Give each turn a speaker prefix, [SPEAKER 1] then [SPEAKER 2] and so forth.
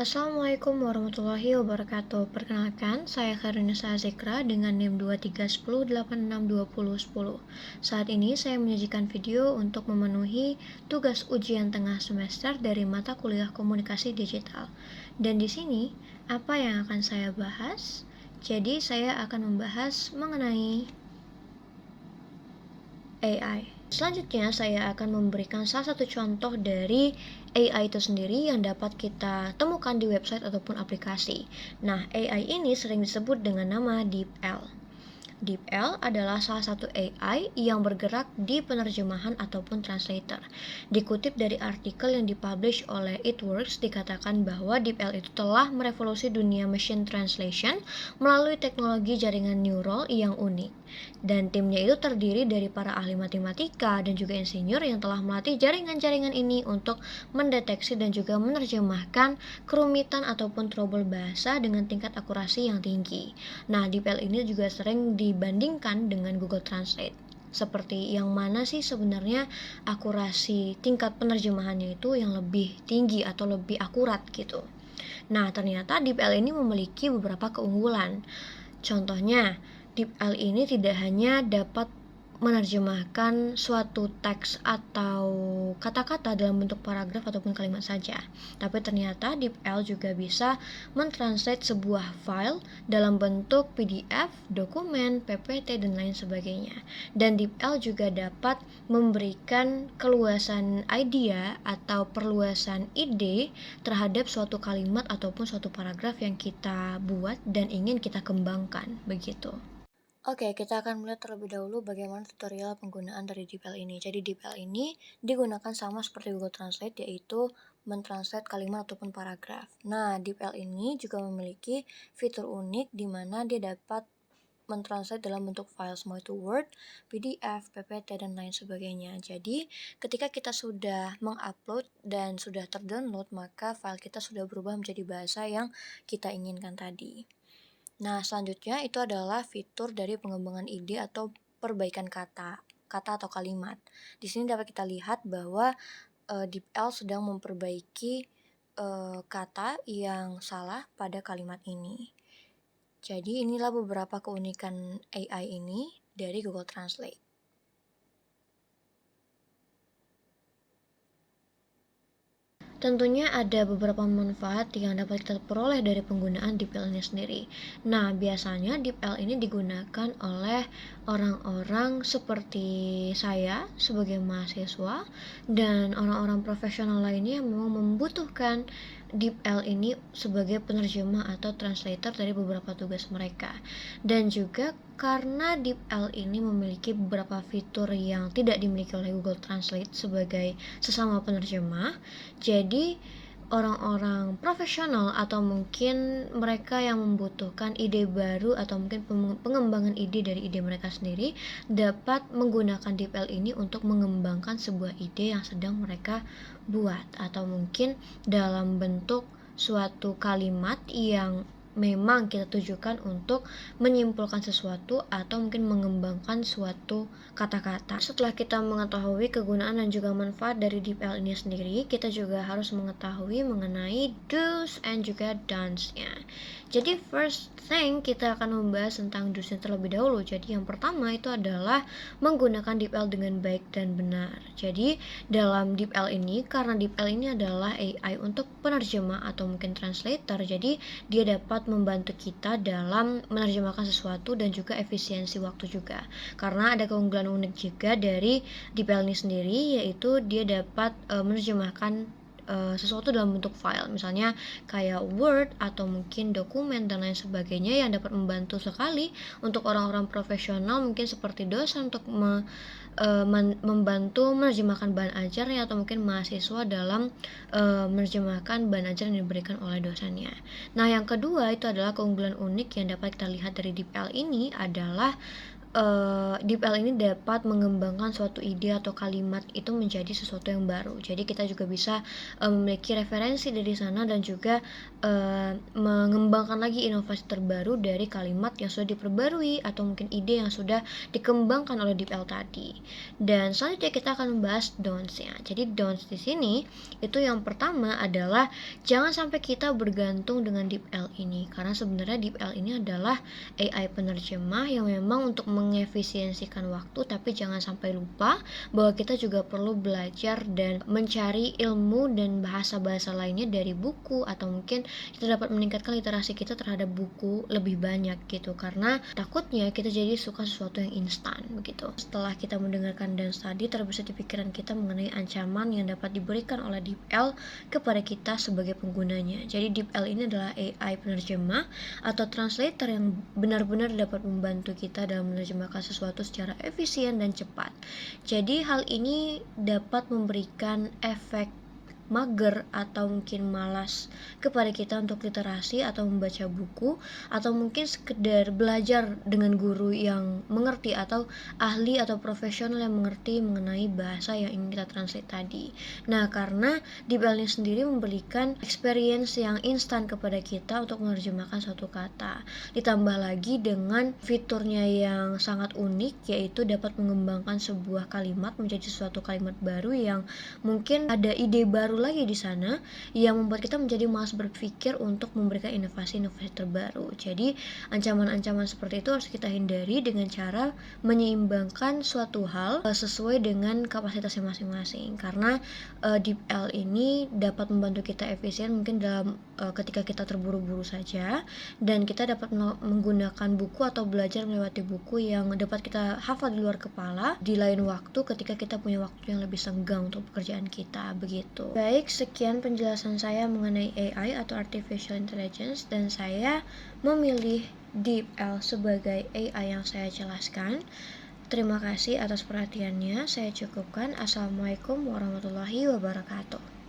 [SPEAKER 1] Assalamualaikum warahmatullahi wabarakatuh. Perkenalkan, saya Karinisa Zikra dengan NIM 2310862010. Saat ini saya menyajikan video untuk memenuhi tugas ujian tengah semester dari mata kuliah Komunikasi Digital. Dan di sini, apa yang akan saya bahas? Jadi, saya akan membahas mengenai AI. Selanjutnya, saya akan memberikan salah satu contoh dari AI itu sendiri yang dapat kita temukan di website ataupun aplikasi. Nah, AI ini sering disebut dengan nama DeepL. DeepL adalah salah satu AI yang bergerak di penerjemahan ataupun translator. Dikutip dari artikel yang dipublish oleh It Works, dikatakan bahwa DeepL itu telah merevolusi dunia machine translation melalui teknologi jaringan neural yang unik. Dan timnya itu terdiri dari para ahli matematika dan juga insinyur yang telah melatih jaringan-jaringan ini untuk mendeteksi dan juga menerjemahkan kerumitan ataupun trouble bahasa dengan tingkat akurasi yang tinggi. Nah, DeepL ini juga sering dibandingkan dengan Google Translate. Seperti yang mana sih sebenarnya akurasi tingkat penerjemahannya itu yang lebih tinggi atau lebih akurat gitu. Nah, ternyata DeepL ini memiliki beberapa keunggulan. Contohnya, DeepL ini tidak hanya dapat menerjemahkan suatu teks atau kata-kata dalam bentuk paragraf ataupun kalimat saja, tapi ternyata DeepL juga bisa mentranslate sebuah file dalam bentuk PDF, dokumen, PPT, dan lain sebagainya. Dan DeepL juga dapat memberikan keluasan idea atau perluasan ide terhadap suatu kalimat ataupun suatu paragraf yang kita buat dan ingin kita kembangkan, begitu. Oke, kita akan melihat terlebih dahulu bagaimana tutorial penggunaan dari DeepL ini. Jadi DeepL ini digunakan sama seperti Google Translate, yaitu mentranslate kalimat ataupun paragraf. Nah, DeepL ini juga memiliki fitur unik di mana dia dapat mentranslate dalam bentuk file, semua itu Word, PDF, PPT, dan lain sebagainya. Jadi, ketika kita sudah mengupload dan sudah terdownload, maka file kita sudah berubah menjadi bahasa yang kita inginkan tadi. Nah, selanjutnya itu adalah fitur dari pengembangan ide atau perbaikan kata atau kalimat. Di sini dapat kita lihat bahwa DeepL sedang memperbaiki kata yang salah pada kalimat ini. Jadi inilah beberapa keunikan AI ini dari Google Translate. Tentunya ada beberapa manfaat yang dapat kita peroleh dari penggunaan DeepL ini sendiri. Nah, biasanya DeepL ini digunakan oleh orang-orang seperti saya sebagai mahasiswa dan orang-orang profesional lainnya yang memang membutuhkan DeepL ini sebagai penerjemah atau translator dari beberapa tugas mereka. Dan juga karena DeepL ini memiliki beberapa fitur yang tidak dimiliki oleh Google Translate sebagai sesama penerjemah, jadi orang-orang profesional atau mungkin mereka yang membutuhkan ide baru atau mungkin pengembangan ide dari ide mereka sendiri dapat menggunakan DeepL ini untuk mengembangkan sebuah ide yang sedang mereka buat, atau mungkin dalam bentuk suatu kalimat yang memang kita tujukan untuk menyimpulkan sesuatu atau mungkin mengembangkan suatu kata-kata. Setelah kita mengetahui kegunaan dan juga manfaat dari DeepL ini sendiri, kita juga harus mengetahui mengenai do's and juga don'ts-nya. Jadi first thing, kita akan membahas tentang do's-nya terlebih dahulu. Jadi yang pertama itu adalah menggunakan DeepL dengan baik dan benar. Jadi dalam DeepL ini, karena DeepL ini adalah AI untuk penerjemah atau mungkin translator, jadi dia dapat membantu kita dalam menerjemahkan sesuatu dan juga efisiensi waktu juga. Karena ada keunggulan unik juga dari DeepL ini sendiri, yaitu dia dapat menerjemahkan sesuatu dalam bentuk file, misalnya kayak Word atau mungkin dokumen dan lain sebagainya, yang dapat membantu sekali untuk orang-orang profesional mungkin seperti dosen untuk membantu menerjemahkan bahan ajarnya atau mungkin mahasiswa dalam menerjemahkan bahan ajar yang diberikan oleh dosennya. Nah, yang kedua itu adalah keunggulan unik yang dapat kita lihat dari DeepL ini adalah DeepL ini dapat mengembangkan suatu ide atau kalimat itu menjadi sesuatu yang baru. Jadi kita juga bisa memiliki referensi dari sana dan juga mengembangkan lagi inovasi terbaru dari kalimat yang sudah diperbarui atau mungkin ide yang sudah dikembangkan oleh DeepL tadi. Dan selanjutnya kita akan membahas don'ts-nya. Jadi don'ts di sini itu yang pertama adalah jangan sampai kita bergantung dengan DeepL ini, karena sebenarnya DeepL ini adalah AI penerjemah yang memang untuk mengefisiensikan waktu, tapi jangan sampai lupa bahwa kita juga perlu belajar dan mencari ilmu dan bahasa-bahasa lainnya dari buku, atau mungkin kita dapat meningkatkan literasi kita terhadap buku lebih banyak gitu, karena takutnya kita jadi suka sesuatu yang instan begitu. Setelah kita mendengarkan dan tadi, terbesit di pikiran kita mengenai ancaman yang dapat diberikan oleh DeepL kepada kita sebagai penggunanya. Jadi DeepL ini adalah AI penerjemah atau translator yang benar-benar dapat membantu kita dalam menerjemahkan sesuatu secara efisien dan cepat. Jadi hal ini dapat memberikan efek mager atau mungkin malas kepada kita untuk literasi atau membaca buku, atau mungkin sekedar belajar dengan guru yang mengerti atau ahli atau profesional yang mengerti mengenai bahasa yang ingin kita translate tadi. Nah, karena DeepL ini sendiri memberikan experience yang instan kepada kita untuk menerjemahkan suatu kata. Ditambah lagi dengan fiturnya yang sangat unik, yaitu dapat mengembangkan sebuah kalimat menjadi suatu kalimat baru yang mungkin ada ide baru lagi di sana yang membuat kita menjadi malas berpikir untuk memberikan inovasi-inovasi terbaru. Jadi ancaman-ancaman seperti itu harus kita hindari dengan cara menyeimbangkan suatu hal sesuai dengan kapasitasnya masing-masing, karena DeepL ini dapat membantu kita efisien mungkin dalam ketika kita terburu-buru saja, dan kita dapat menggunakan buku atau belajar melewati buku yang dapat kita hafal di luar kepala di lain waktu ketika kita punya waktu yang lebih senggang untuk pekerjaan kita begitu. Baik, sekian penjelasan saya mengenai AI atau Artificial Intelligence, dan saya memilih DeepL sebagai AI yang saya jelaskan. Terima kasih atas perhatiannya. Saya cukupkan. Assalamualaikum warahmatullahi wabarakatuh.